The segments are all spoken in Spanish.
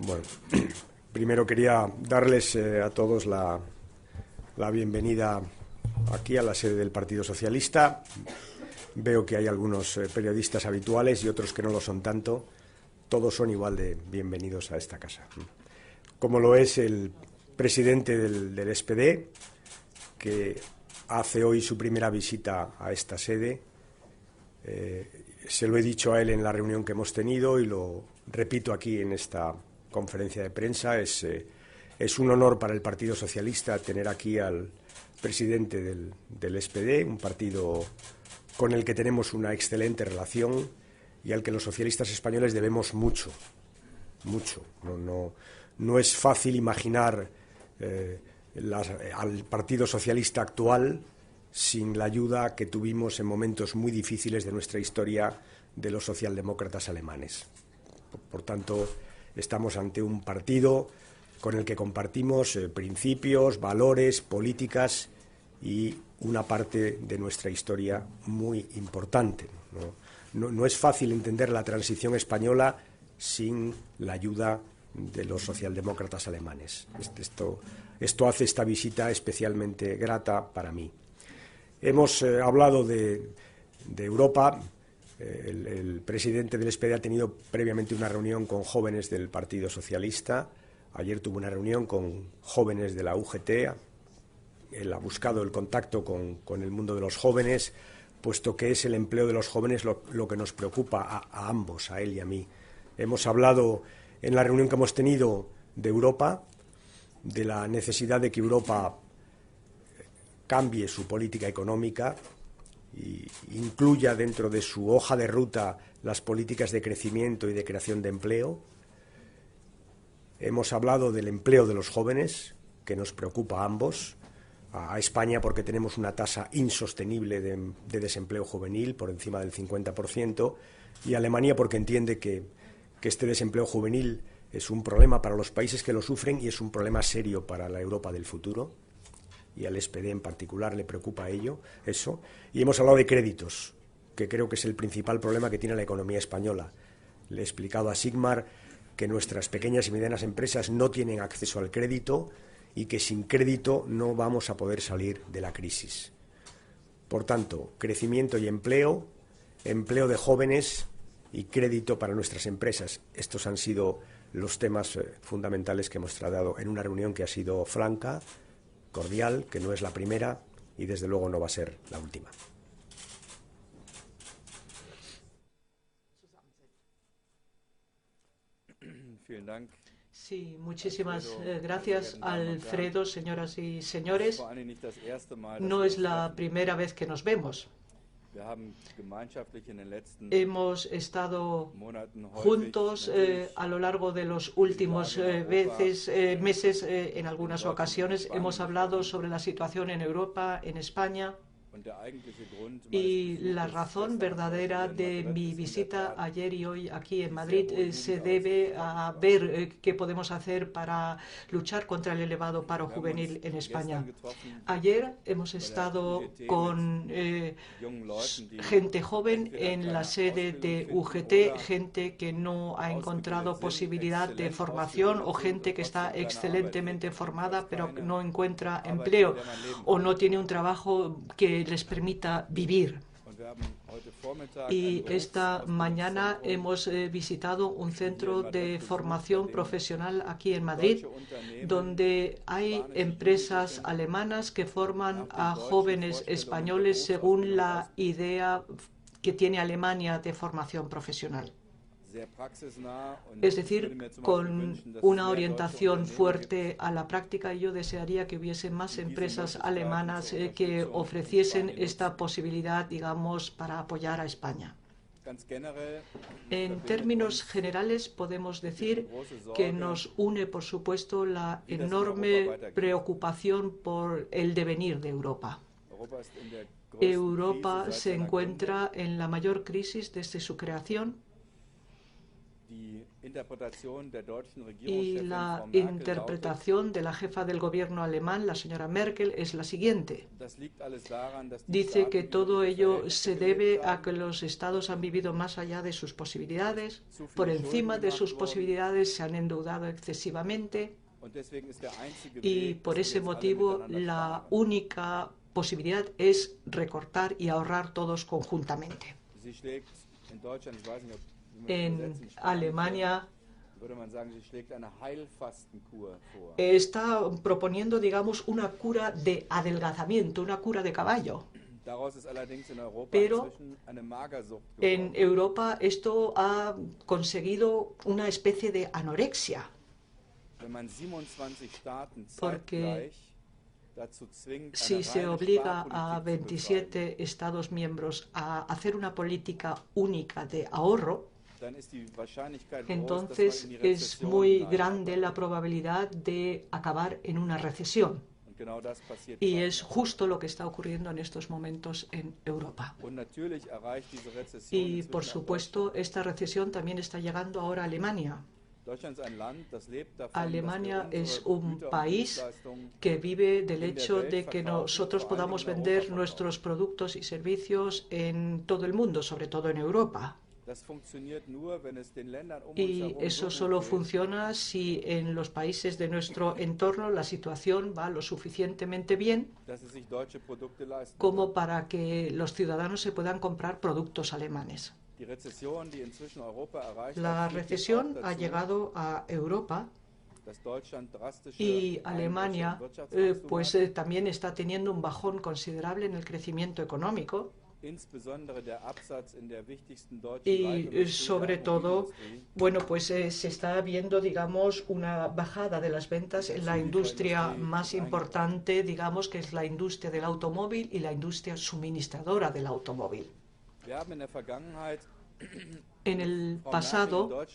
Bueno, primero quería darles a todos la bienvenida aquí a la sede del Partido Socialista. Veo que hay algunos periodistas habituales y otros que no lo son tanto. Todos son igual de bienvenidos a esta casa. Como lo es el presidente del SPD, que hace hoy su primera visita a esta sede. Se lo he dicho a él en la reunión que hemos tenido y lo repito aquí en esta conferencia de prensa. Es un honor para el Partido Socialista tener aquí al presidente del SPD, un partido con el que tenemos una excelente relación y al que los socialistas españoles debemos mucho. No es fácil imaginar al Partido Socialista actual sin la ayuda que tuvimos en momentos muy difíciles de nuestra historia de los socialdemócratas alemanes. Por tanto, estamos ante un partido con el que compartimos principios, valores, políticas y una parte de nuestra historia muy importante. No es fácil entender la transición española sin la ayuda de los socialdemócratas alemanes. Esto hace esta visita especialmente grata para mí. Hemos hablado de Europa. El presidente del SPD ha tenido previamente una reunión con jóvenes del Partido Socialista. Ayer tuvo una reunión con jóvenes de la UGT. Él ha buscado el contacto con el mundo de los jóvenes, puesto que es el empleo de los jóvenes lo que nos preocupa a ambos, a él y a mí. Hemos hablado en la reunión que hemos tenido de Europa, de la necesidad de que Europa cambie su política económica e incluya dentro de su hoja de ruta las políticas de crecimiento y de creación de empleo. Hemos hablado del empleo de los jóvenes, que nos preocupa a ambos, a España porque tenemos una tasa insostenible de desempleo juvenil por encima del 50%, y a Alemania porque entiende que este desempleo juvenil es un problema para los países que lo sufren y es un problema serio para la Europa del futuro. Y al SPD en particular le preocupa eso. Y hemos hablado de créditos, que creo que es el principal problema que tiene la economía española. Le he explicado a Sigmar que nuestras pequeñas y medianas empresas no tienen acceso al crédito y que sin crédito no vamos a poder salir de la crisis. Por tanto, crecimiento y empleo de jóvenes y crédito para nuestras empresas. Estos han sido los temas fundamentales que hemos tratado en una reunión que ha sido franca, cordial, que no es la primera y desde luego no va a ser la última. Sí, muchísimas gracias, Alfredo, señoras y señores. No es la primera vez que nos vemos. Hemos estado juntos a lo largo de los últimos meses, en algunas ocasiones. Hemos hablado sobre la situación en Europa, en España. Y la razón verdadera de mi visita ayer y hoy aquí en Madrid se debe a ver qué podemos hacer para luchar contra el elevado paro juvenil en España. Ayer hemos estado con gente joven en la sede de UGT, gente que no ha encontrado posibilidad de formación o gente que está excelentemente formada pero no encuentra empleo o no tiene un trabajo que les permita vivir. Y esta mañana hemos visitado un centro de formación profesional aquí en Madrid, donde hay empresas alemanas que forman a jóvenes españoles según la idea que tiene Alemania de formación profesional. Es decir, con una orientación fuerte a la práctica. Yo desearía que hubiese más empresas alemanas que ofreciesen esta posibilidad, digamos, para apoyar a España. En términos generales, podemos decir que nos une, por supuesto, la enorme preocupación por el devenir de Europa. Europa se encuentra en la mayor crisis desde su creación. Y la interpretación de la jefa del gobierno alemán, la señora Merkel, es la siguiente. Dice que todo ello se debe a que los estados han vivido más allá de sus posibilidades, por encima de sus posibilidades, se han endeudado excesivamente y por ese motivo la única posibilidad es recortar y ahorrar todos conjuntamente. En Alemania está proponiendo, digamos, una cura de adelgazamiento, una cura de caballo. Pero en Europa esto ha conseguido una especie de anorexia, porque si se obliga a 27 Estados miembros a hacer una política única de ahorro, entonces es muy grande la probabilidad de acabar en una recesión. Y es justo lo que está ocurriendo en estos momentos en Europa. Y, por supuesto, esta recesión también está llegando ahora a Alemania. Alemania es un país que vive del hecho de que nosotros podamos vender nuestros productos y servicios en todo el mundo, sobre todo en Europa. Y eso solo funciona si en los países de nuestro entorno la situación va lo suficientemente bien como para que los ciudadanos se puedan comprar productos alemanes. La recesión ha llegado a Europa y Alemania también está teniendo un bajón considerable en el crecimiento económico. Y sobre todo, se está viendo, digamos, una bajada de las ventas en la industria más importante, digamos, que es la industria del automóvil y la industria suministradora del automóvil. En el pasado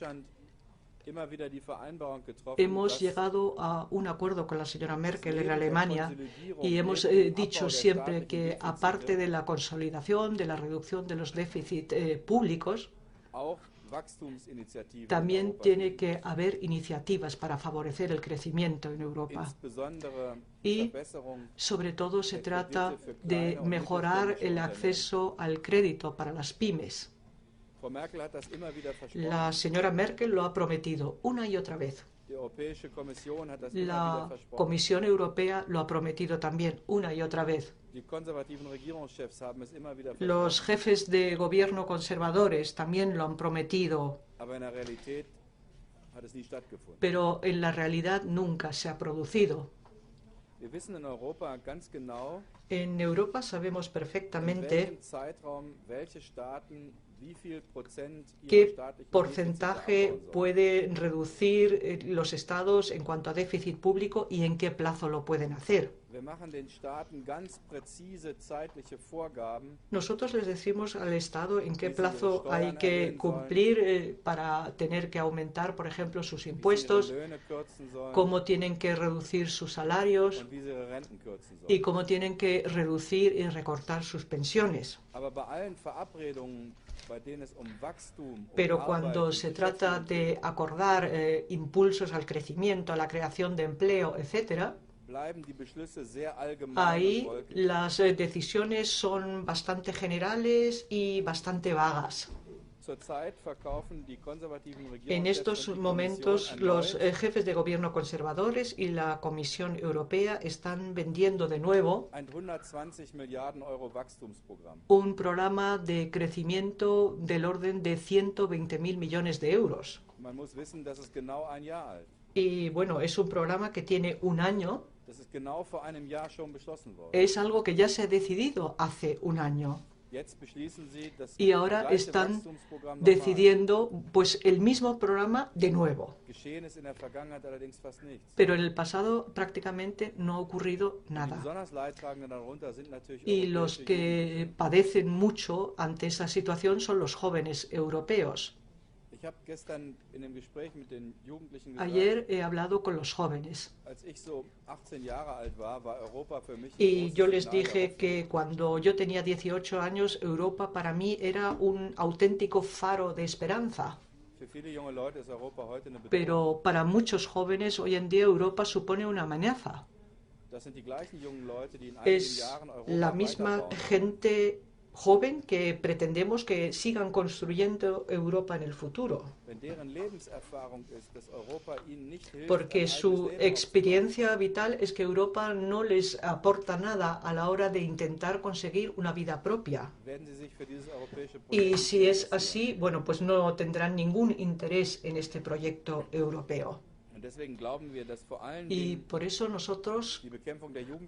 hemos llegado a un acuerdo con la señora Merkel en Alemania y hemos dicho siempre que, aparte de la consolidación, de la reducción de los déficits públicos, también tiene que haber iniciativas para favorecer el crecimiento en Europa. Y, sobre todo, se trata de mejorar el acceso al crédito para las pymes. La señora Merkel lo ha prometido una y otra vez. La Comisión Europea lo ha prometido también una y otra vez. Los jefes de gobierno conservadores también lo han prometido, pero en la realidad nunca se ha producido. En Europa sabemos perfectamente qué porcentaje puede reducir los estados en cuanto a déficit público y en qué plazo lo pueden hacer. Nosotros les decimos al Estado en qué plazo hay que cumplir para tener que aumentar, por ejemplo, sus impuestos, cómo tienen que reducir sus salarios y cómo tienen que reducir y recortar sus pensiones. Pero cuando se trata de acordar impulsos al crecimiento, a la creación de empleo, etc., ahí las decisiones son bastante generales y bastante vagas. En estos momentos, los jefes de gobierno conservadores y la Comisión Europea están vendiendo de nuevo un programa de crecimiento del orden de 120.000 millones de euros. Y es un programa que tiene un año. Es algo que ya se ha decidido hace un año. Y ahora están decidiendo el mismo programa de nuevo. Pero en el pasado prácticamente no ha ocurrido nada. Y los que padecen mucho ante esa situación son los jóvenes europeos. Ayer he hablado con los jóvenes y yo les dije que cuando yo tenía 18 años, Europa para mí era un auténtico faro de esperanza. Pero para muchos jóvenes hoy en día Europa supone una amenaza. Es la misma gente joven que pretendemos que sigan construyendo Europa en el futuro, porque su experiencia vital es que Europa no les aporta nada a la hora de intentar conseguir una vida propia. Y si es así, bueno, pues no tendrán ningún interés en este proyecto europeo. Y por eso nosotros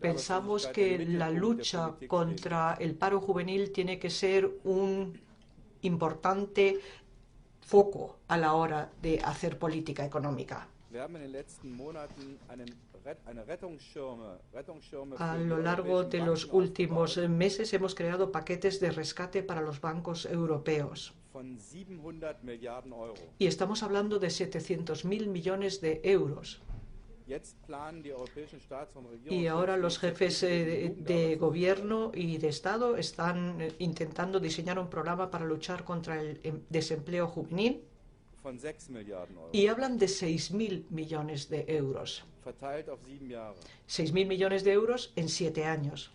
pensamos que la lucha contra el paro juvenil tiene que ser un importante foco a la hora de hacer política económica. A lo largo de los últimos meses hemos creado paquetes de rescate para los bancos europeos. Y estamos hablando de 700.000 millones de euros. Y ahora los jefes de gobierno y de Estado están intentando diseñar un programa para luchar contra el desempleo juvenil. Y hablan de 6.000 millones de euros. 6.000 millones de euros en 7 años.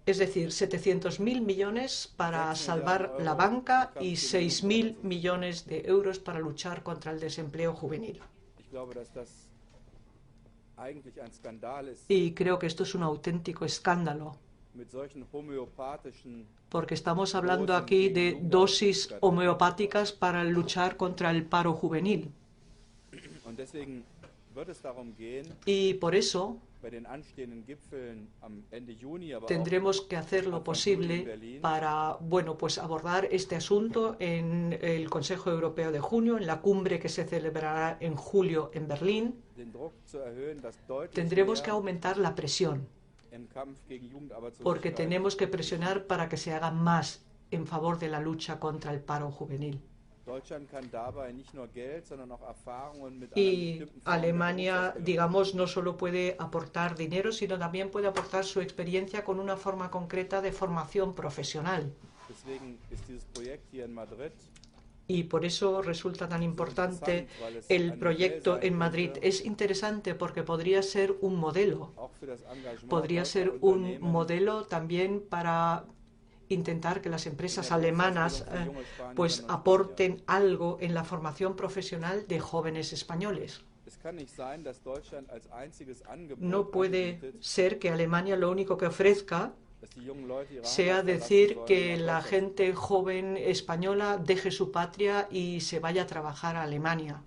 Es decir, 700.000 millones para salvar la banca y 6.000 millones de euros para luchar contra el desempleo juvenil. Y creo que esto es un auténtico escándalo, porque estamos hablando aquí de dosis homeopáticas para luchar contra el paro juvenil. Y por eso tendremos que hacer lo posible para, bueno, pues abordar este asunto en el Consejo Europeo de junio, en la cumbre que se celebrará en julio en Berlín. Tendremos que aumentar la presión, porque tenemos que presionar para que se haga más en favor de la lucha contra el paro juvenil. Y Alemania, digamos, no solo puede aportar dinero, sino también puede aportar su experiencia con una forma concreta de formación profesional. Y por eso resulta tan importante el proyecto en Madrid. Es interesante porque podría ser un modelo. Podría ser un modelo también para intentar que las empresas alemanas pues aporten algo en la formación profesional de jóvenes españoles. No puede ser que Alemania lo único que ofrezca sea decir que la gente joven española deje su patria y se vaya a trabajar a Alemania.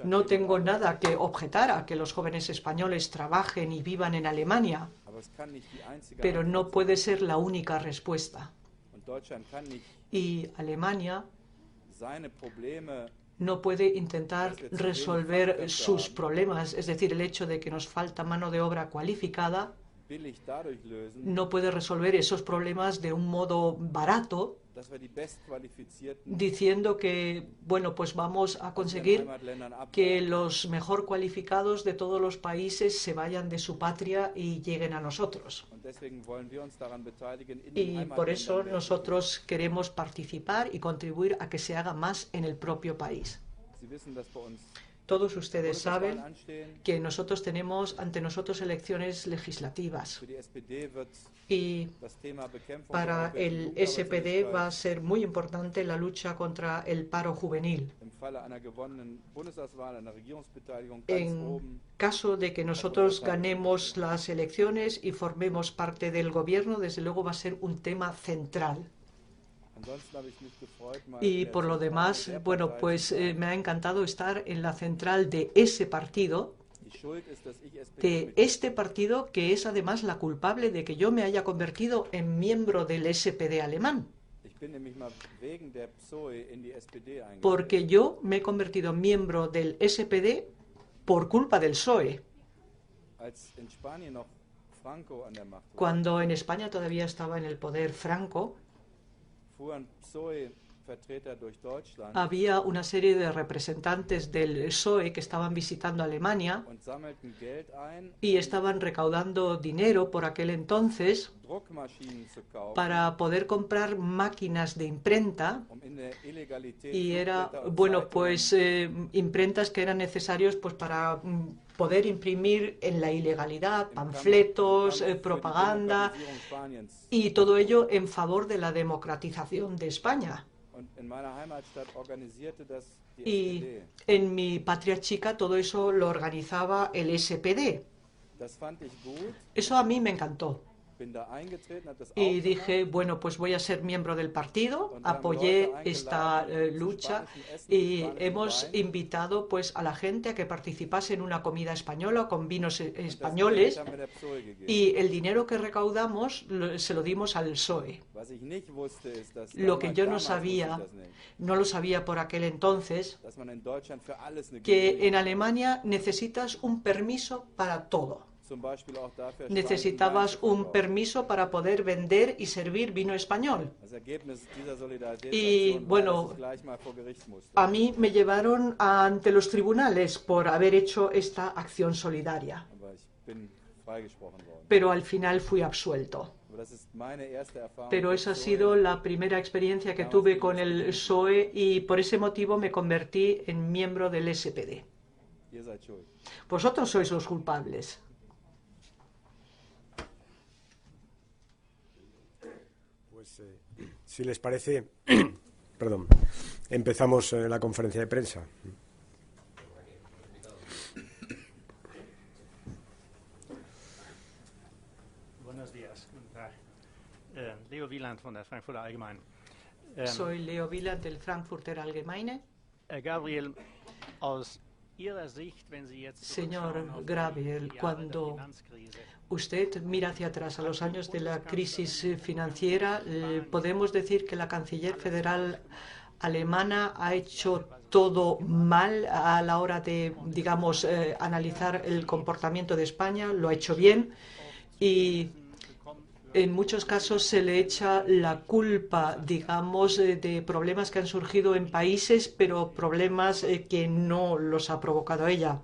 No tengo nada que objetar a que los jóvenes españoles trabajen y vivan en Alemania, pero no puede ser la única respuesta. Y Alemania no puede intentar resolver sus problemas, es decir, el hecho de que nos falta mano de obra cualificada, no puede resolver esos problemas de un modo barato, diciendo que, bueno, pues vamos a conseguir que los mejor cualificados de todos los países se vayan de su patria y lleguen a nosotros. Y por eso nosotros queremos participar y contribuir a que se haga más en el propio país. Todos ustedes saben que nosotros tenemos ante nosotros elecciones legislativas y para el SPD va a ser muy importante la lucha contra el paro juvenil. En caso de que nosotros ganemos las elecciones y formemos parte del gobierno, desde luego va a ser un tema central. Y por lo demás, bueno, pues me ha encantado estar en la central de ese partido, de este partido que es además la culpable de que yo me haya convertido en miembro del SPD alemán. Porque yo me he convertido en miembro del SPD por culpa del PSOE. Cuando en España todavía estaba en el poder Franco, había una serie de representantes del PSOE que estaban visitando Alemania y estaban recaudando dinero por aquel entonces para poder comprar máquinas de imprenta, y era, bueno, pues imprentas que eran necesarios pues para poder imprimir en la ilegalidad panfletos, propaganda, y todo ello en favor de la democratización de España. Y en mi patria chica todo eso lo organizaba el SPD. Eso a mí me encantó. Y dije, bueno, pues voy a ser miembro del partido, apoyé esta lucha, y hemos invitado pues a la gente a que participase en una comida española con vinos españoles, y el dinero que recaudamos se lo dimos al PSOE. Lo que yo no sabía, no lo sabía por aquel entonces, que en Alemania necesitas un permiso para todo. Necesitabas un permiso para poder vender y servir vino español. Y bueno, a mí me llevaron ante los tribunales por haber hecho esta acción solidaria. Pero al final fui absuelto. Pero esa ha sido la primera experiencia que tuve con el PSOE, y por ese motivo me convertí en miembro del SPD. Vosotros sois los culpables. Si les parece, perdón, empezamos la conferencia de prensa. Buenos días. Leo Wieland von der Frankfurter Allgemeine. Soy Leo Wieland del Frankfurter Allgemeine. Gabriel, aus Ihrer Sicht, wenn Sie jetzt Señor Gabriel, cuando usted mira hacia atrás a los años de la crisis financiera, podemos decir que la canciller federal alemana ha hecho todo mal a la hora de, digamos, analizar el comportamiento de España. Lo ha hecho bien, y en muchos casos se le echa la culpa, digamos, de problemas que han surgido en países, pero problemas que no los ha provocado ella.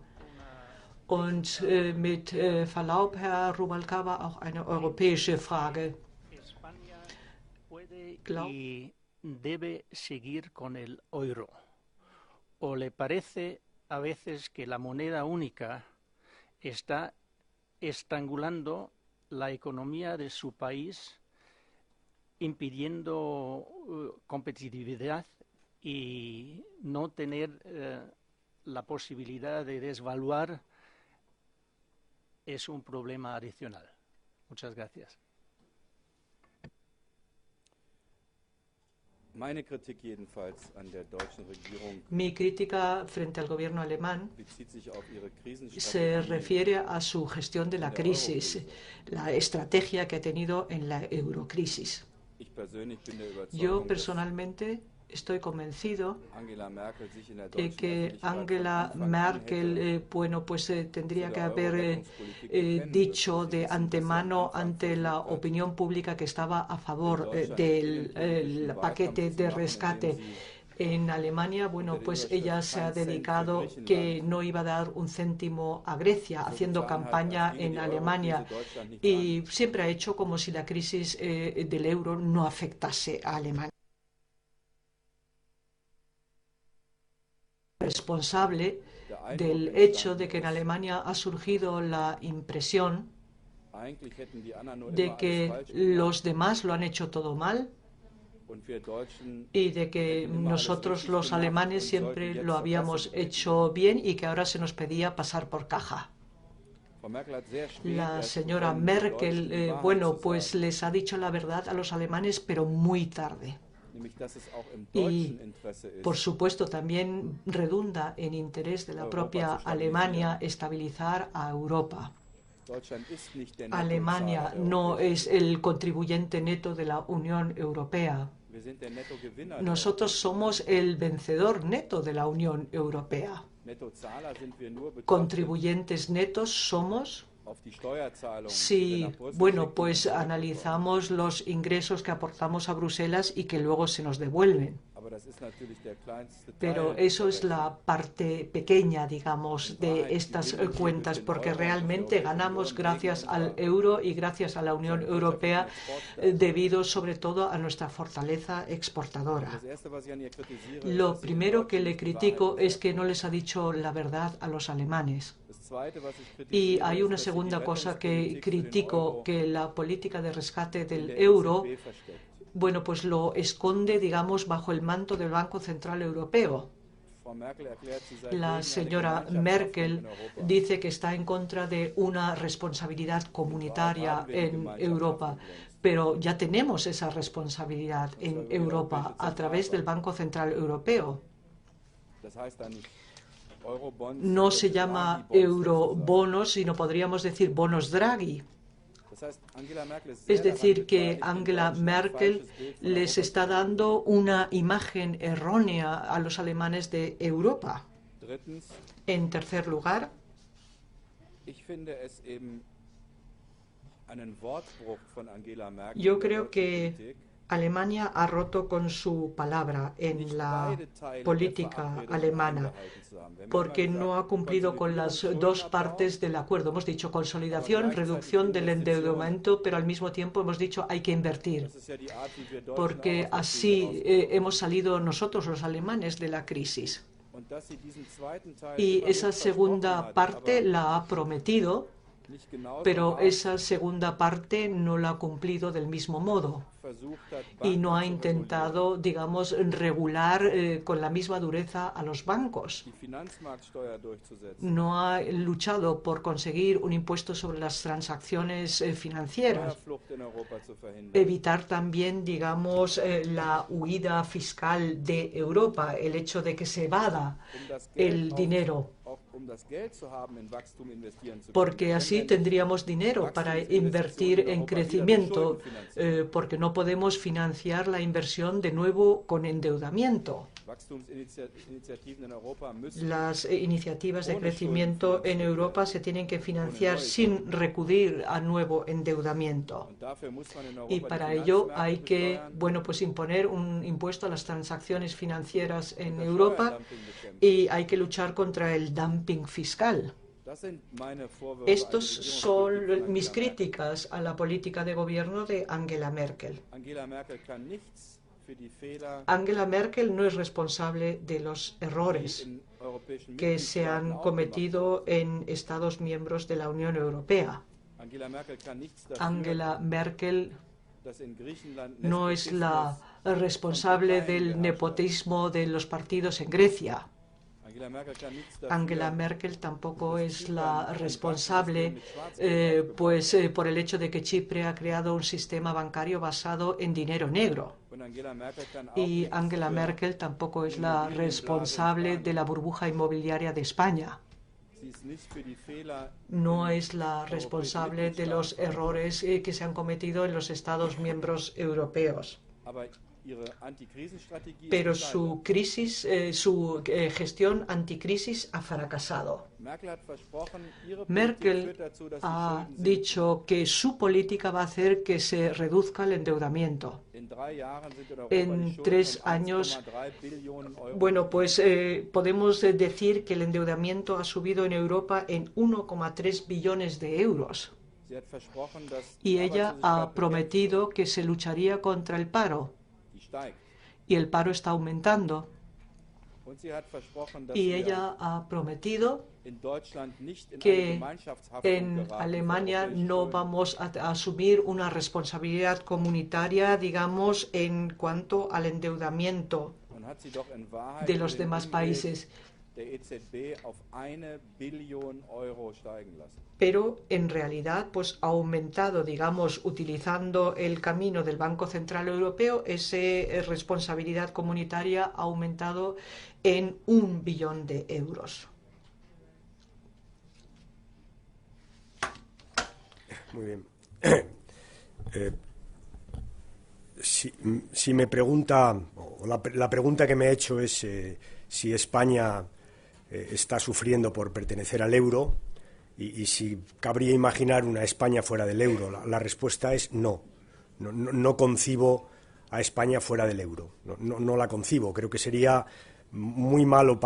Und mit Verlaub, Herr Rubalcaba, auch eine europäische Frage. España puede y debe seguir con el euro. ¿O le parece a veces que la moneda única está estrangulando la economía de su país, impidiendo competitividad y no tener la posibilidad de desvaluar? Es un problema adicional. Muchas gracias. Mi crítica frente al gobierno alemán se refiere a su gestión de la crisis, la estrategia que ha tenido en la eurocrisis. Yo personalmente estoy convencido de que Angela Merkel, bueno, pues tendría que haber dicho de antemano ante la opinión pública que estaba a favor del paquete de rescate. En Alemania, bueno, pues ella se ha dedicado que no iba a dar un céntimo a Grecia, haciendo campaña en Alemania, y siempre ha hecho como si la crisis del euro no afectase a Alemania. Responsable del hecho de que en Alemania ha surgido la impresión de que los demás lo han hecho todo mal, y de que nosotros los alemanes siempre lo habíamos hecho bien y que ahora se nos pedía pasar por caja. La señora Merkel, bueno, pues les ha dicho la verdad a los alemanes, pero muy tarde. Y, por supuesto, también redunda en interés de la propia Alemania estabilizar a Europa. Alemania no es el contribuyente neto de la Unión Europea. Nosotros somos el vencedor neto de la Unión Europea. Contribuyentes netos somos si, bueno, pues analizamos los ingresos que aportamos a Bruselas y que luego se nos devuelven. Pero eso es la parte pequeña, digamos, de estas cuentas, porque realmente ganamos gracias al euro y gracias a la Unión Europea, debido sobre todo a nuestra fortaleza exportadora. Lo primero que le critico es que no les ha dicho la verdad a los alemanes. Y hay una segunda cosa que critico, que la política de rescate del euro, bueno, pues lo esconde, digamos, bajo el manto del Banco Central Europeo. La señora Merkel dice que está en contra de una responsabilidad comunitaria en Europa, pero ya tenemos esa responsabilidad en Europa a través del Banco Central Europeo. No se llama eurobonos, sino podríamos decir bonos Draghi. Es decir, que Angela Merkel les está dando una imagen errónea a los alemanes de Europa. En tercer lugar, yo creo que Alemania ha roto con su palabra en la política alemana, porque no ha cumplido con las dos partes del acuerdo. Hemos dicho consolidación, reducción del endeudamiento, pero al mismo tiempo hemos dicho hay que invertir, porque así hemos salido nosotros los alemanes de la crisis. Y esa segunda parte la ha prometido, pero esa segunda parte no la ha cumplido del mismo modo y no ha intentado, digamos, regular con la misma dureza a los bancos. No ha luchado por conseguir un impuesto sobre las transacciones financieras. Evitar también, digamos, la huida fiscal de Europa, el hecho de que se evada el dinero. Porque así tendríamos dinero para invertir en crecimiento, porque no podemos financiar la inversión de nuevo con endeudamiento. Las iniciativas de crecimiento en Europa se tienen que financiar sin recurrir a nuevo endeudamiento. Y para ello hay que, bueno, pues imponer un impuesto a las transacciones financieras en Europa y hay que luchar contra el dumping fiscal. Estos son mis críticas a la política de gobierno de Angela Merkel. Angela Merkel no es responsable de los errores que se han cometido en Estados miembros de la Unión Europea. Angela Merkel no es la responsable del nepotismo de los partidos en Grecia. Angela Merkel tampoco es la responsable por el hecho de que Chipre ha creado un sistema bancario basado en dinero negro. Y Angela Merkel tampoco es la responsable de la burbuja inmobiliaria de España. No es la responsable de los errores que se han cometido en los Estados miembros europeos. Pero su gestión anticrisis ha fracasado. Merkel ha dicho que su política va a hacer que se reduzca el endeudamiento. En 3 años, bueno, pues podemos decir que el endeudamiento ha subido en Europa en 1,3 billones de euros. Y ella ha prometido que se lucharía contra el paro. Y el paro está aumentando. Y ella ha prometido que en Alemania no vamos a asumir una responsabilidad comunitaria, digamos, en cuanto al endeudamiento de los demás países. Pero en realidad pues ha aumentado, digamos, utilizando el camino del Banco Central Europeo, esa responsabilidad comunitaria ha aumentado en 1 billón de euros. Muy bien. Si me pregunta, o la pregunta que me ha hecho es si España está sufriendo por pertenecer al euro y si cabría imaginar una España fuera del euro. La respuesta es no. No concibo a España fuera del euro. No la concibo. Creo que sería muy malo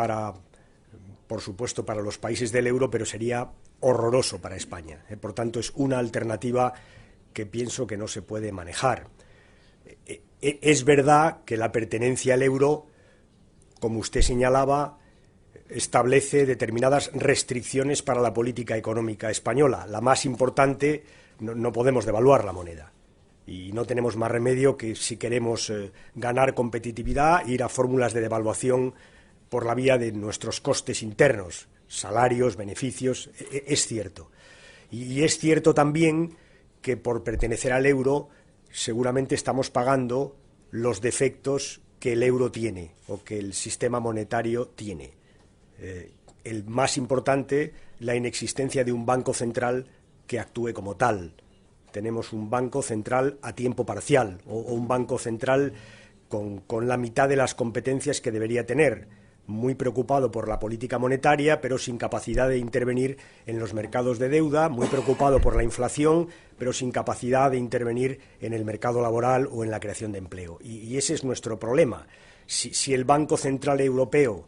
por supuesto, para los países del euro, pero sería horroroso para España. Por tanto, es una alternativa que pienso que no se puede manejar. Es verdad que la pertenencia al euro, como usted señalaba, establece determinadas restricciones para la política económica española. La más importante, no podemos devaluar la moneda. Y no tenemos más remedio que, si queremos ganar competitividad, ir a fórmulas de devaluación por la vía de nuestros costes internos, salarios, beneficios. Es cierto. Y es cierto también que por pertenecer al euro seguramente estamos pagando los defectos que el euro tiene o que el sistema monetario tiene. El más importante, la inexistencia de un banco central que actúe como tal. Tenemos un banco central a tiempo parcial o un banco central con la mitad de las competencias que debería tener, muy preocupado por la política monetaria, pero sin capacidad de intervenir en los mercados de deuda, muy preocupado por la inflación, pero sin capacidad de intervenir en el mercado laboral o en la creación de empleo. Y ese es nuestro problema. Si el Banco Central Europeo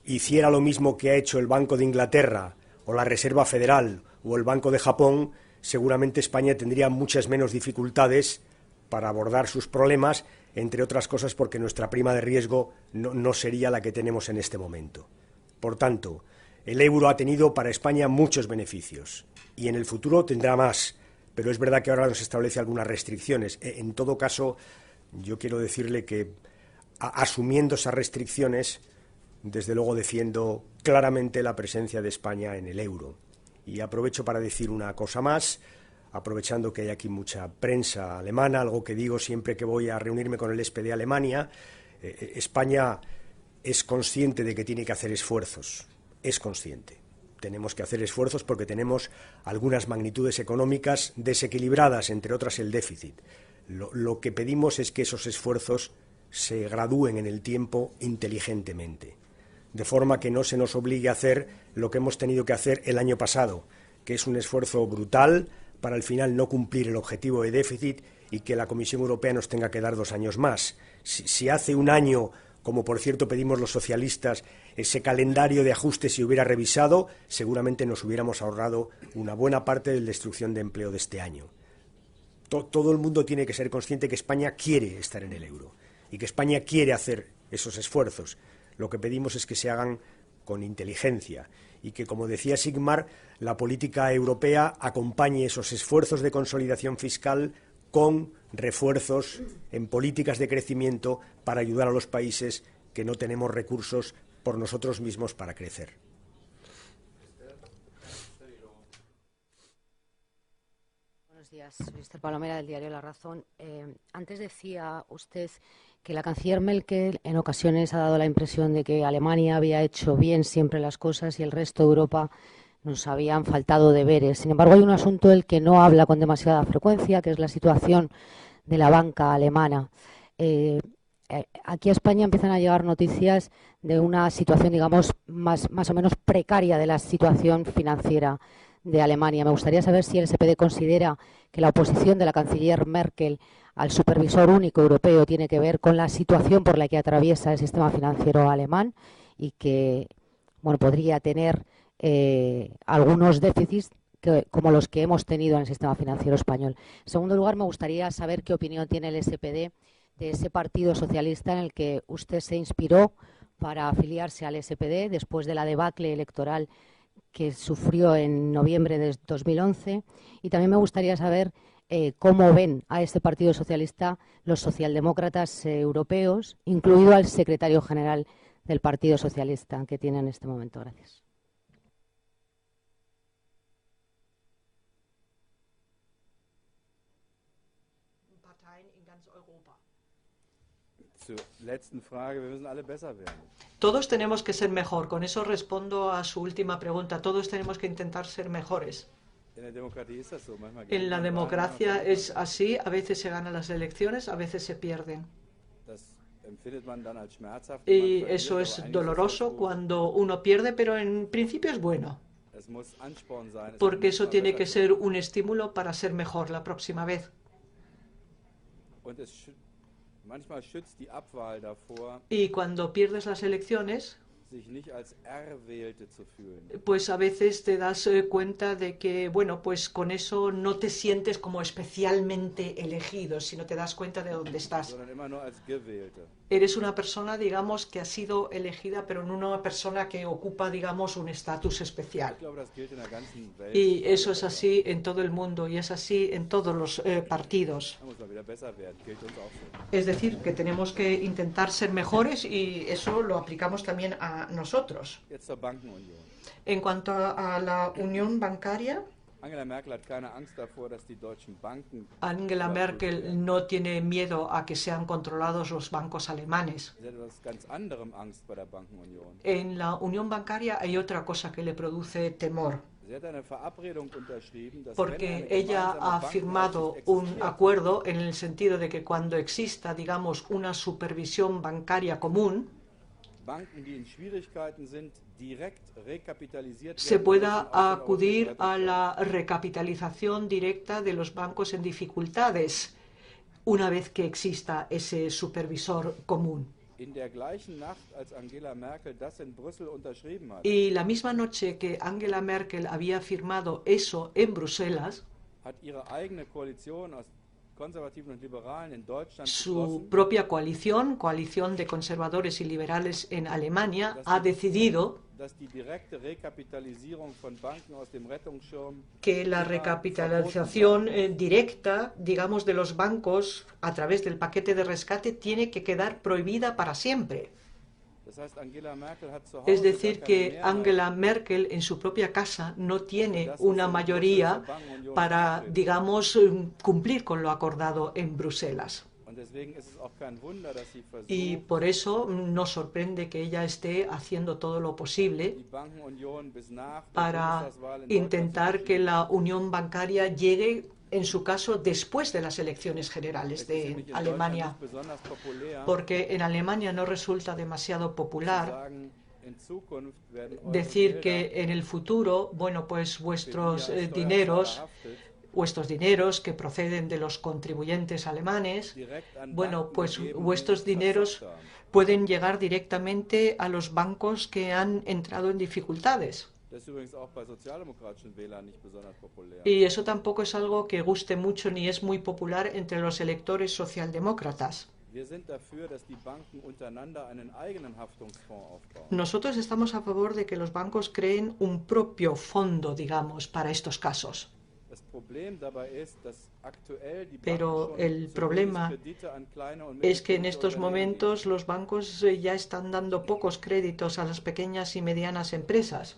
hiciera lo mismo que ha hecho el Banco de Inglaterra o la Reserva Federal o el Banco de Japón, seguramente España tendría muchas menos dificultades para abordar sus problemas, entre otras cosas porque nuestra prima de riesgo no sería la que tenemos en este momento. Por tanto, el euro ha tenido para España muchos beneficios y en el futuro tendrá más, pero es verdad que ahora nos establece algunas restricciones. En todo caso, yo quiero decirle que asumiendo esas restricciones, desde luego defiendo claramente la presencia de España en el euro. Y aprovecho para decir una cosa más, aprovechando que hay aquí mucha prensa alemana, algo que digo siempre que voy a reunirme con el SPD Alemania. España es consciente de que tiene que hacer esfuerzos, es consciente. Tenemos que hacer esfuerzos porque tenemos algunas magnitudes económicas desequilibradas, entre otras el déficit. Lo que pedimos es que esos esfuerzos se gradúen en el tiempo inteligentemente, de forma que no se nos obligue a hacer lo que hemos tenido que hacer el año pasado, que es un esfuerzo brutal para al final no cumplir el objetivo de déficit y que la Comisión Europea nos tenga que dar 2 años más. Si hace un año, como por cierto pedimos los socialistas, ese calendario de ajuste se hubiera revisado, seguramente nos hubiéramos ahorrado una buena parte de la destrucción de empleo de este año. Todo el mundo tiene que ser consciente que España quiere estar en el euro y que España quiere hacer esos esfuerzos. Lo que pedimos es que se hagan con inteligencia y que, como decía Sigmar, la política europea acompañe esos esfuerzos de consolidación fiscal con refuerzos en políticas de crecimiento para ayudar a los países que no tenemos recursos por nosotros mismos para crecer. Buenos días, soy Esther Palomera del diario La Razón. Antes decía usted que la canciller Merkel en ocasiones ha dado la impresión de que Alemania había hecho bien siempre las cosas y el resto de Europa nos habían faltado deberes. Sin embargo, hay un asunto del que no habla con demasiada frecuencia, que es la situación de la banca alemana. Aquí a España empiezan a llegar noticias de una situación, digamos, más o menos precaria de la situación financiera de Alemania. Me gustaría saber si el SPD considera que la oposición de la canciller Merkel al supervisor único europeo tiene que ver con la situación por la que atraviesa el sistema financiero alemán y que podría tener algunos déficits como los que hemos tenido en el sistema financiero español. En segundo lugar, me gustaría saber qué opinión tiene el SPD de ese Partido Socialista en el que usted se inspiró para afiliarse al SPD después de la debacle electoral que sufrió en noviembre de 2011. Y también me gustaría saber cómo ven a este Partido Socialista los socialdemócratas europeos, incluido al secretario general del Partido Socialista que tiene en este momento. Gracias. Todos tenemos que ser mejor. Con eso respondo a su última pregunta. Todos tenemos que intentar ser mejores. En la democracia es así. A veces se ganan las elecciones, a veces se pierden. Y eso es doloroso cuando uno pierde, pero en principio es bueno. Porque eso tiene que ser un estímulo para ser mejor la próxima vez. Y cuando pierdes las elecciones, pues a veces te das cuenta de que, bueno, pues con eso no te sientes como especialmente elegido, sino te das cuenta de dónde estás. Eres una persona, digamos, que ha sido elegida, pero no una persona que ocupa, digamos, un estatus especial. Y eso es así en todo el mundo y es así en todos los partidos. Es decir, que tenemos que intentar ser mejores y eso lo aplicamos también a nosotros. En cuanto a la unión bancaria, Angela Merkel no tiene miedo a que sean controlados los bancos alemanes. En la unión bancaria hay otra cosa que le produce temor, porque ella ha firmado un acuerdo en el sentido de que cuando exista, digamos, una supervisión bancaria común, se pueda acudir a la recapitalización directa de los bancos en dificultades una vez que exista ese supervisor común. Y la misma noche que Angela Merkel había firmado eso en Bruselas, su propia coalición de conservadores y liberales en Alemania, ha decidido que la recapitalización directa, digamos, de los bancos a través del paquete de rescate tiene que quedar prohibida para siempre. Es decir, que Angela Merkel en su propia casa no tiene una mayoría para, digamos, cumplir con lo acordado en Bruselas. Y por eso nos sorprende que ella esté haciendo todo lo posible para intentar que la unión bancaria llegue, en su caso, después de las elecciones generales de Alemania, porque en Alemania no resulta demasiado popular decir que en el futuro, bueno, pues vuestros dineros que proceden de los contribuyentes alemanes, bueno, pues vuestros dineros pueden llegar directamente a los bancos que han entrado en dificultades. Y eso tampoco es algo que guste mucho ni es muy popular entre los electores socialdemócratas. Nosotros estamos a favor de que los bancos creen un propio fondo, digamos, para estos casos. Pero el problema es que en estos momentos los bancos ya están dando pocos créditos a las pequeñas y medianas empresas.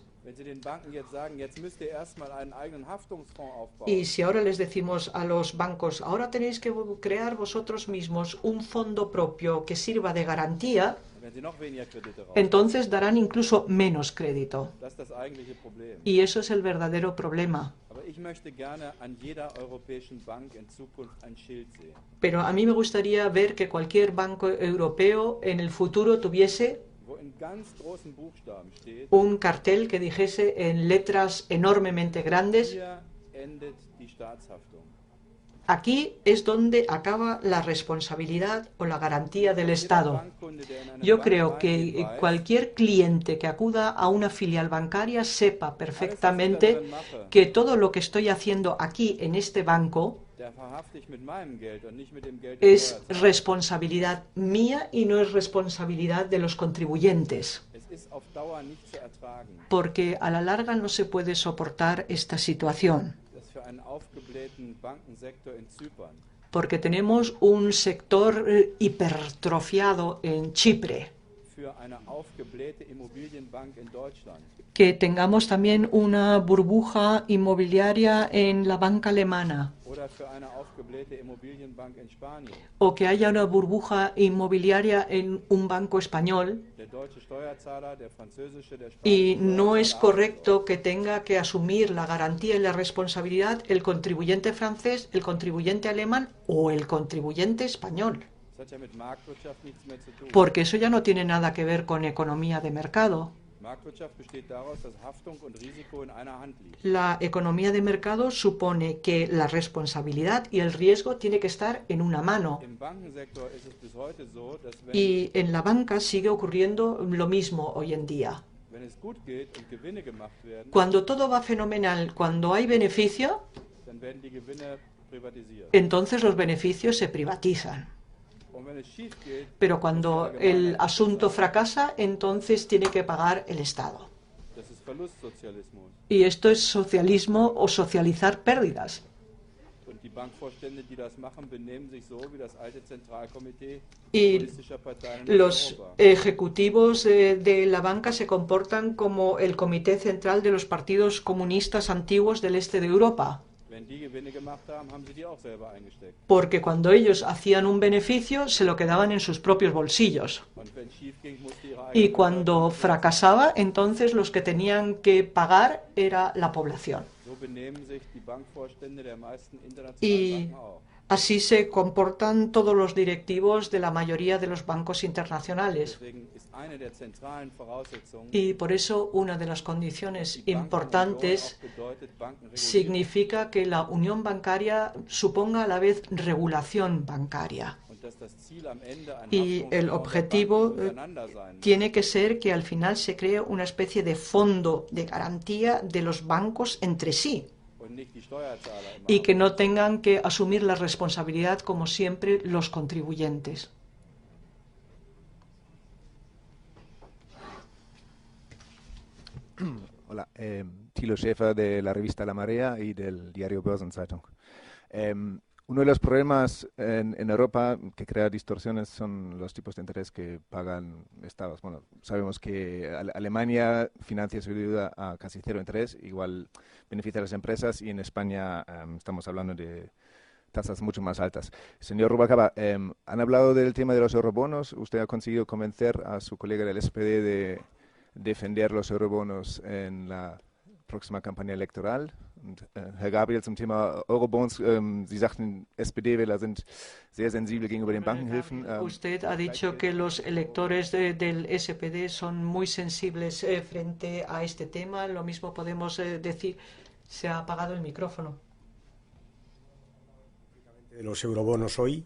Y si ahora les decimos a los bancos, ahora tenéis que crear vosotros mismos un fondo propio que sirva de garantía, entonces darán incluso menos crédito. Y eso es el verdadero problema. Pero a mí me gustaría ver que cualquier banco europeo en el futuro tuviese un cartel que dijese en letras enormemente grandes: aquí es donde acaba la responsabilidad o la garantía del Estado. Yo creo que cualquier cliente que acuda a una filial bancaria sepa perfectamente que todo lo que estoy haciendo aquí en este banco es responsabilidad mía y no es responsabilidad de los contribuyentes, porque a la larga no se puede soportar esta situación, porque tenemos un sector hipertrofiado en Chipre. Que tengamos también una burbuja inmobiliaria en la banca alemana, o que haya una burbuja inmobiliaria en un banco español, y no es correcto que tenga que asumir la garantía y la responsabilidad el contribuyente francés, el contribuyente alemán o el contribuyente español, porque eso ya no tiene nada que ver con economía de mercado. La economía de mercado supone que la responsabilidad y el riesgo tiene que estar en una mano. Y en la banca sigue ocurriendo lo mismo hoy en día. Cuando todo va fenomenal, cuando hay beneficio, entonces los beneficios se privatizan. Pero cuando el asunto fracasa, entonces tiene que pagar el Estado. Y esto es socialismo o socializar pérdidas. Y los ejecutivos de la banca se comportan como el comité central de los partidos comunistas antiguos del este de Europa. Porque cuando ellos hacían un beneficio, se lo quedaban en sus propios bolsillos. Y cuando fracasaba, entonces los que tenían que pagar era la población. Y así se comportan todos los directivos de la mayoría de los bancos internacionales. Y por eso una de las condiciones importantes significa que la unión bancaria suponga a la vez regulación bancaria. Y el objetivo tiene que ser que al final se cree una especie de fondo de garantía de los bancos entre sí y que no tengan que asumir la responsabilidad como siempre los contribuyentes. Hola, Thilo Schäfer de la revista La Marea y del diario Börsenzeitung. Uno de los problemas en Europa que crea distorsiones son los tipos de interés que pagan estados. Bueno, sabemos que Alemania financia su deuda a casi cero interés, igual beneficia a las empresas, y en España estamos hablando de tasas mucho más altas. Señor Rubalcaba, han hablado del tema de los eurobonos. ¿Usted ha conseguido convencer a su colega del SPD de defender los eurobonos en la próxima campaña electoral? Und, Herr Gabriel, zum Thema Eurobonds, Sie sagten, SPD-Wähler sind sehr sensibel gegenüber den Bankenhilfen. Usted ha dicho que los electores del SPD son muy sensibles frente a este tema. Lo mismo podemos decir. Se ha apagado el micrófono. De los eurobonos hoy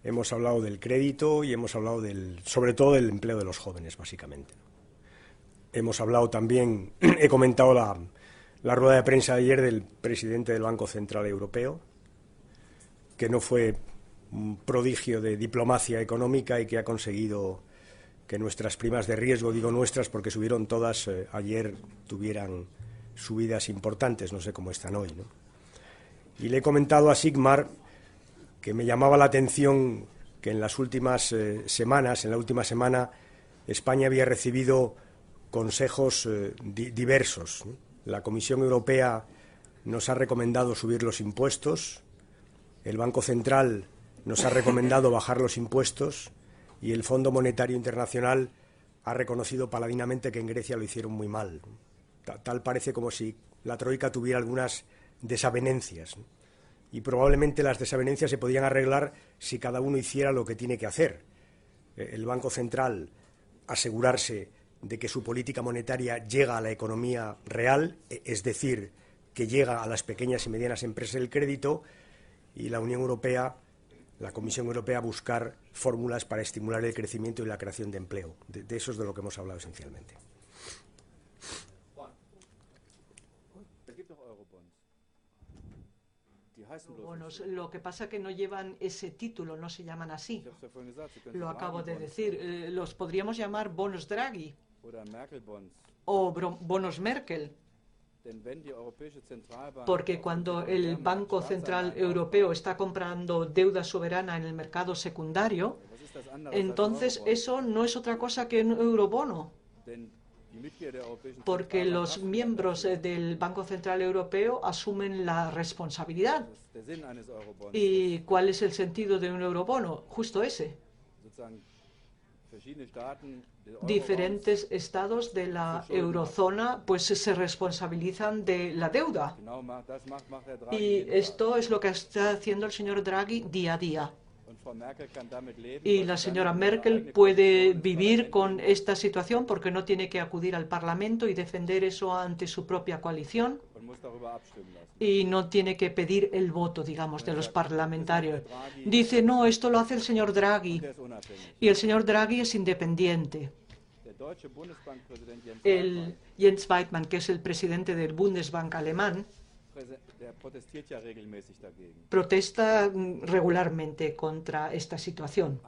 hemos hablado del crédito y hemos hablado sobre todo del empleo de los jóvenes, básicamente. Hemos hablado también, he comentado la rueda de prensa de ayer del presidente del Banco Central Europeo, que no fue un prodigio de diplomacia económica y que ha conseguido que nuestras primas de riesgo, digo nuestras porque subieron todas, ayer tuvieran subidas importantes, no sé cómo están hoy, ¿no? Y le he comentado a Sigmar que me llamaba la atención que en las últimas semanas, en la última semana, España había recibido consejos diversos, ¿no? La Comisión Europea nos ha recomendado subir los impuestos, el Banco Central nos ha recomendado bajar los impuestos y el Fondo Monetario Internacional ha reconocido paladinamente que en Grecia lo hicieron muy mal. Tal parece como si la Troika tuviera algunas desavenencias, ¿no? Y probablemente las desavenencias se podían arreglar si cada uno hiciera lo que tiene que hacer. El Banco Central asegurarse de que su política monetaria llega a la economía real, es decir, que llega a las pequeñas y medianas empresas el crédito, y la Unión Europea, la Comisión Europea, buscar fórmulas para estimular el crecimiento y la creación de empleo. De eso es de lo que hemos hablado esencialmente. Bonos. Lo que pasa es que no llevan ese título, no se llaman así. Lo acabo de decir. Los podríamos llamar bonos Draghi o bonos Merkel. Porque cuando el Banco Central Europeo está comprando deuda soberana en el mercado secundario, entonces eso no es otra cosa que un eurobono. Porque los miembros del Banco Central Europeo asumen la responsabilidad. ¿Y cuál es el sentido de un eurobono? Justo ese. Diferentes estados de la eurozona pues se responsabilizan de la deuda. Y esto es lo que está haciendo el señor Draghi día a día. Y la señora Merkel puede vivir con esta situación porque no tiene que acudir al Parlamento y defender eso ante su propia coalición y no tiene que pedir el voto, digamos, de los parlamentarios. Dice, no, esto lo hace el señor Draghi y el señor Draghi es independiente. El Jens Weidmann, que es el presidente del Bundesbank alemán, protesta regularmente contra esta situación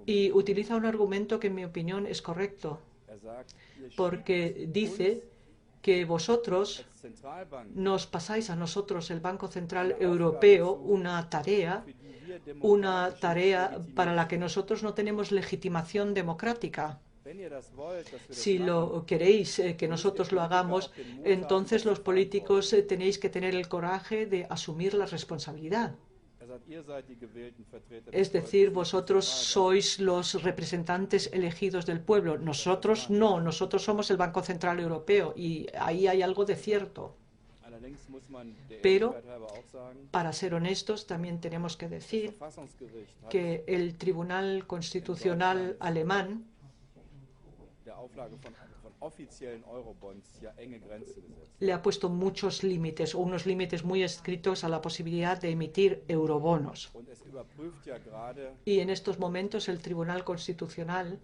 y utiliza un argumento que en mi opinión es correcto, porque dice que vosotros nos pasáis a nosotros, el Banco Central Europeo, una tarea para la que nosotros no tenemos legitimación democrática. Si lo queréis que nosotros lo hagamos, entonces los políticos tenéis que tener el coraje de asumir la responsabilidad. Es decir, vosotros sois los representantes elegidos del pueblo. Nosotros no, nosotros somos el Banco Central Europeo y ahí hay algo de cierto. Pero, para ser honestos, también tenemos que decir que el Tribunal Constitucional alemán le ha puesto muchos límites, o unos límites muy estrictos a la posibilidad de emitir eurobonos. Y en estos momentos el Tribunal Constitucional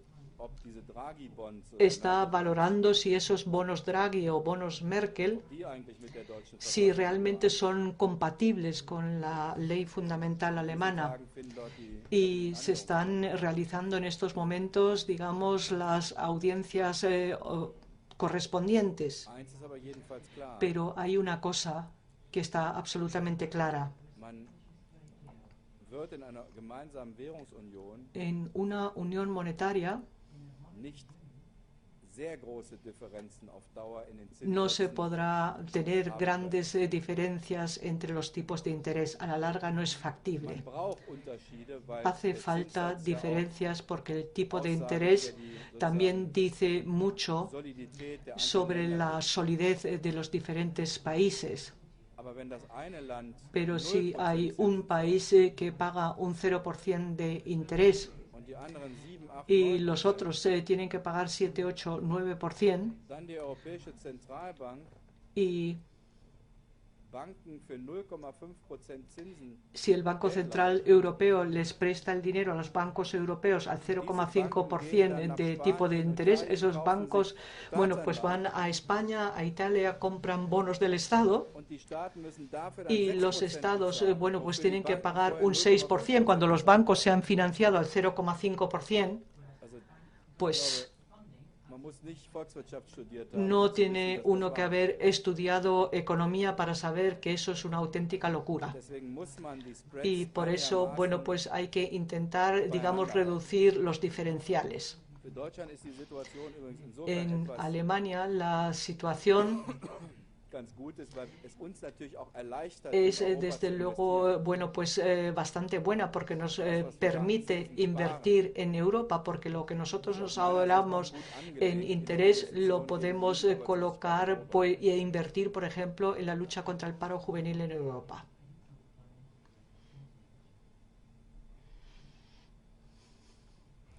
está valorando si esos bonos Draghi o bonos Merkel, si realmente son compatibles con la ley fundamental alemana. Y se están realizando en estos momentos, digamos, las audiencias correspondientes. Pero hay una cosa que está absolutamente clara. En una unión monetaria no se podrá tener grandes diferencias entre los tipos de interés. A la larga no es factible. Hace falta diferencias porque el tipo de interés también dice mucho sobre la solidez de los diferentes países. Pero si hay un país que paga un 0% de interés y los otros tienen que pagar 7, 8, 9%, y si el Banco Central Europeo les presta el dinero a los bancos europeos al 0,5% de tipo de interés, esos bancos, bueno, pues van a España, a Italia, compran bonos del Estado y los estados, bueno, pues tienen que pagar un 6%. Cuando los bancos se han financiado al 0,5%, pues no tiene uno que haber estudiado economía para saber que eso es una auténtica locura. Y por eso, bueno, pues hay que intentar, digamos, reducir los diferenciales. En Alemania la situación es desde luego, bueno, pues bastante buena porque nos permite invertir en Europa, porque lo que nosotros nos ahorramos en interés lo podemos colocar e invertir, por ejemplo, en la lucha contra el paro juvenil en Europa.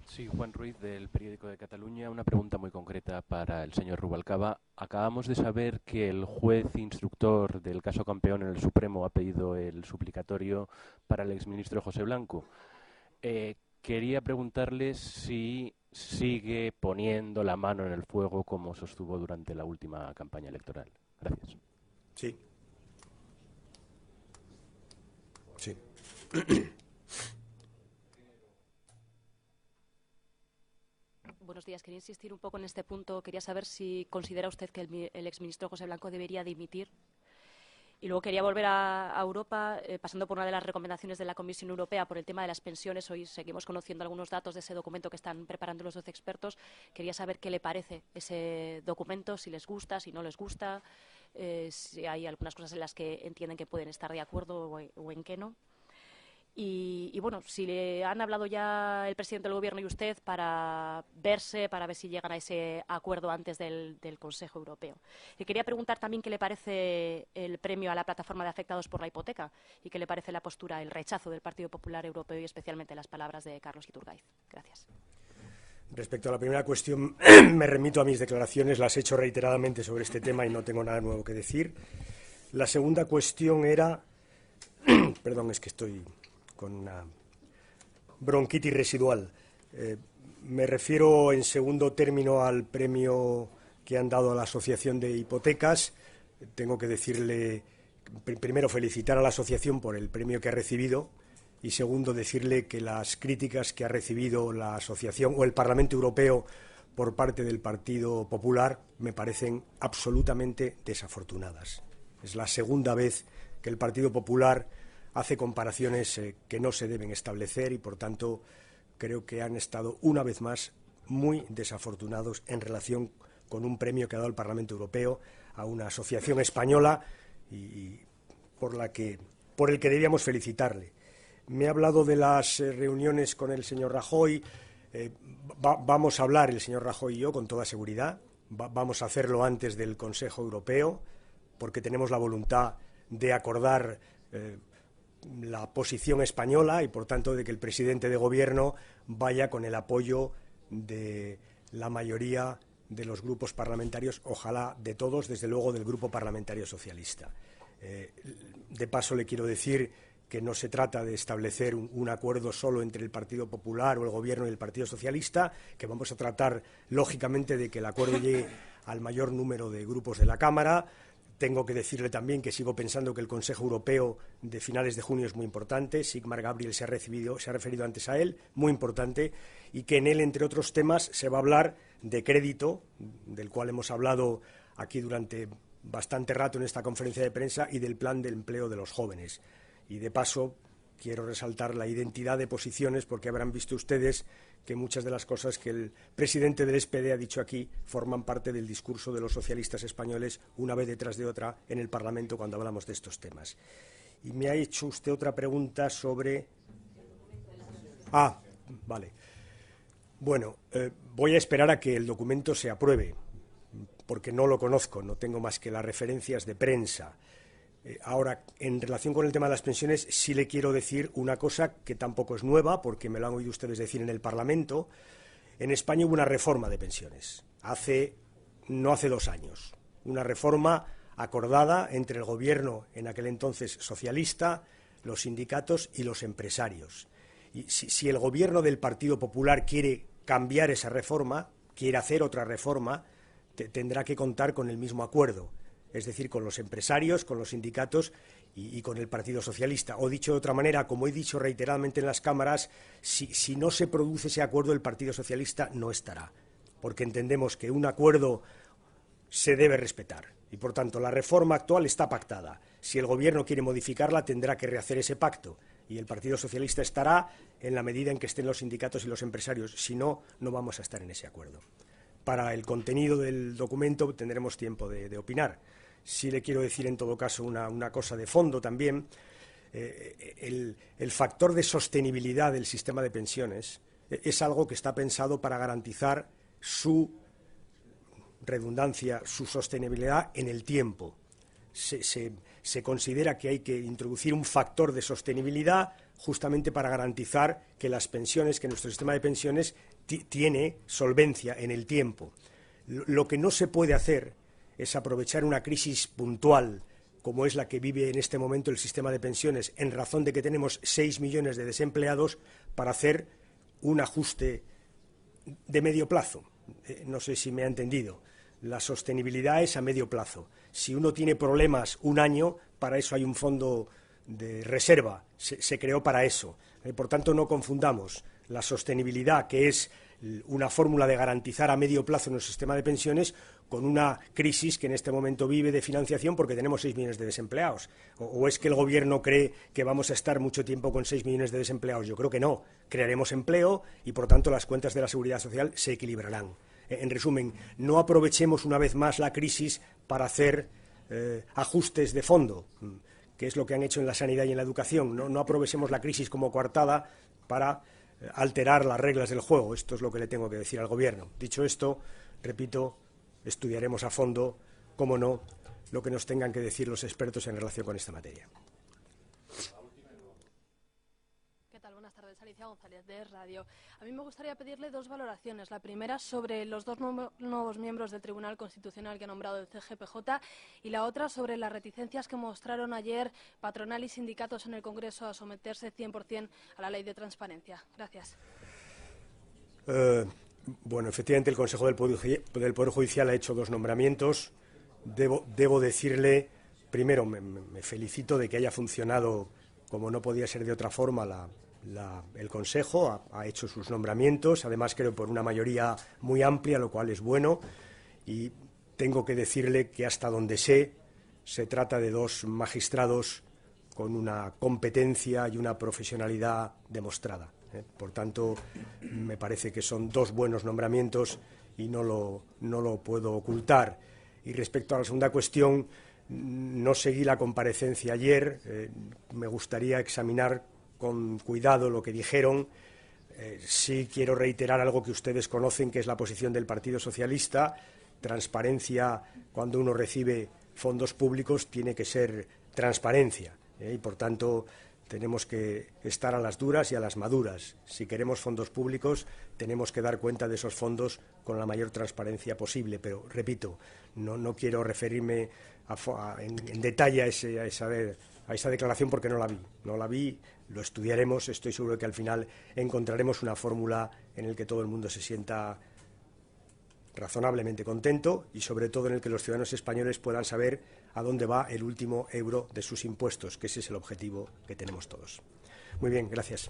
Sí, Juan Ruiz, del Periódico de Cataluña. Una pregunta muy concreta para el señor Rubalcaba. Acabamos de saber que el juez instructor del caso Campeón en el Supremo ha pedido el suplicatorio para el exministro José Blanco. Quería preguntarle si sigue poniendo la mano en el fuego como sostuvo durante la última campaña electoral. Gracias. Sí. Sí. Buenos días. Quería insistir un poco en este punto. Quería saber si considera usted que el exministro José Blanco debería dimitir. Y luego quería volver a Europa, pasando por una de las recomendaciones de la Comisión Europea por el tema de las pensiones. Hoy seguimos conociendo algunos datos de ese documento que están preparando los 12 expertos. Quería saber qué le parece ese documento, si les gusta, si no les gusta, si hay algunas cosas en las que entienden que pueden estar de acuerdo o en qué no. Y Y bueno, si le han hablado ya el presidente del Gobierno y usted para verse, para ver si llegan a ese acuerdo antes del Consejo Europeo. Y quería preguntar también qué le parece el premio a la plataforma de afectados por la hipoteca y qué le parece la postura, el rechazo del Partido Popular Europeo y especialmente las palabras de Carlos Iturgaiz. Gracias. Respecto a la primera cuestión, me remito a mis declaraciones, las he hecho reiteradamente sobre este tema y no tengo nada nuevo que decir. La segunda cuestión era... Perdón, es que estoy con una bronquitis residual. Me refiero en segundo término al premio que han dado a la Asociación de Hipotecas. Tengo que decirle, primero, felicitar a la asociación por el premio que ha recibido y segundo, decirle que las críticas que ha recibido la asociación o el Parlamento Europeo por parte del Partido Popular me parecen absolutamente desafortunadas. Es la segunda vez que el Partido Popular hace comparaciones que no se deben establecer y, por tanto, creo que han estado una vez más muy desafortunados en relación con un premio que ha dado el Parlamento Europeo a una asociación española y por el que debíamos felicitarle. Me ha hablado de las reuniones con el señor Rajoy. Vamos a hablar, el señor Rajoy y yo, con toda seguridad. Vamos a hacerlo antes del Consejo Europeo, porque tenemos la voluntad de acordar la posición española y, por tanto, de que el presidente de Gobierno vaya con el apoyo de la mayoría de los grupos parlamentarios, ojalá de todos, desde luego del Grupo Parlamentario Socialista. De paso, le quiero decir que no se trata de establecer un acuerdo solo entre el Partido Popular o el Gobierno y el Partido Socialista, que vamos a tratar, lógicamente, de que el acuerdo llegue al mayor número de grupos de la Cámara. Tengo que decirle también que sigo pensando que el Consejo Europeo de finales de junio es muy importante. Sigmar Gabriel se ha referido antes a él, muy importante, y que en él, entre otros temas, se va a hablar de crédito, del cual hemos hablado aquí durante bastante rato en esta conferencia de prensa, y del plan de empleo de los jóvenes. Y, de paso, quiero resaltar la identidad de posiciones, porque habrán visto ustedes que muchas de las cosas que el presidente del SPD ha dicho aquí forman parte del discurso de los socialistas españoles, una vez detrás de otra, en el Parlamento cuando hablamos de estos temas. Y me ha hecho usted otra pregunta sobre... Vale. Bueno, voy a esperar a que el documento se apruebe, porque no lo conozco, no tengo más que las referencias de prensa. Ahora, en relación con el tema de las pensiones, sí le quiero decir una cosa que tampoco es nueva, porque me lo han oído ustedes decir en el Parlamento. En España hubo una reforma de pensiones, no hace 2 años, una reforma acordada entre el Gobierno, en aquel entonces socialista, los sindicatos y los empresarios. Y si el Gobierno del Partido Popular quiere cambiar esa reforma, quiere hacer otra reforma, tendrá que contar con el mismo acuerdo. Es decir, con los empresarios, con los sindicatos y con el Partido Socialista. O dicho de otra manera, como he dicho reiteradamente en las cámaras, si no se produce ese acuerdo, el Partido Socialista no estará, porque entendemos que un acuerdo se debe respetar. Y, por tanto, la reforma actual está pactada. Si el Gobierno quiere modificarla, tendrá que rehacer ese pacto. Y el Partido Socialista estará en la medida en que estén los sindicatos y los empresarios. Si no, no vamos a estar en ese acuerdo. Para el contenido del documento tendremos tiempo de opinar. Sí le quiero decir, en todo caso, una cosa de fondo también. El factor de sostenibilidad del sistema de pensiones es algo que está pensado para garantizar su redundancia, su sostenibilidad en el tiempo. Se considera que hay que introducir un factor de sostenibilidad justamente para garantizar que las pensiones, que nuestro sistema de pensiones tiene solvencia en el tiempo. Lo que no se puede hacer es aprovechar una crisis puntual como es la que vive en este momento el sistema de pensiones, en razón de que tenemos 6 millones de desempleados, para hacer un ajuste de medio plazo. No sé si me ha entendido. La sostenibilidad es a medio plazo. Si uno tiene problemas un año, para eso hay un fondo de reserva, se creó para eso. Por tanto, no confundamos la sostenibilidad, que es una fórmula de garantizar a medio plazo nuestro sistema de pensiones, con una crisis que en este momento vive de financiación porque tenemos 6 millones de desempleados. ¿O es que el Gobierno cree que vamos a estar mucho tiempo con 6 millones de desempleados? Yo creo que no. Crearemos empleo y, por tanto, las cuentas de la Seguridad Social se equilibrarán. En resumen, no aprovechemos una vez más la crisis para hacer ajustes de fondo. que es lo que han hecho en la sanidad y en la educación. No aprovechemos la crisis como coartada para alterar las reglas del juego. Esto es lo que le tengo que decir al Gobierno. Dicho esto, repito, estudiaremos a fondo, cómo no, lo que nos tengan que decir los expertos en relación con esta materia. ¿Qué tal? Buenas tardes, Alicia González de Radio. A mí me gustaría pedirle dos valoraciones. La primera sobre los dos nuevos miembros del Tribunal Constitucional que ha nombrado el CGPJ y la otra sobre las reticencias que mostraron ayer patronal y sindicatos en el Congreso a someterse 100% a la ley de transparencia. Gracias. Bueno, efectivamente el Consejo del Poder Judicial ha hecho dos nombramientos. Debo decirle, primero, me felicito de que haya funcionado como no podía ser de otra forma el Consejo, ha hecho sus nombramientos, además creo por una mayoría muy amplia, lo cual es bueno, y tengo que decirle que hasta donde sé, se trata de dos magistrados con una competencia y una profesionalidad demostrada. Por tanto, me parece que son dos buenos nombramientos y no lo puedo ocultar. Y respecto a la segunda cuestión, no seguí la comparecencia ayer, me gustaría examinar con cuidado lo que dijeron. Sí quiero reiterar algo que ustedes conocen, que es la posición del Partido Socialista. Transparencia, cuando uno recibe fondos públicos, tiene que ser transparencia, y por tanto tenemos que estar a las duras y a las maduras. Si queremos fondos públicos, tenemos que dar cuenta de esos fondos con la mayor transparencia posible. Pero, repito, no quiero referirme en detalle a esa declaración porque no la vi, lo estudiaremos. Estoy seguro de que al final encontraremos una fórmula en la que todo el mundo se sienta razonablemente contento y sobre todo en el que los ciudadanos españoles puedan saber a dónde va el último euro de sus impuestos, que ese es el objetivo que tenemos todos. Muy bien, gracias.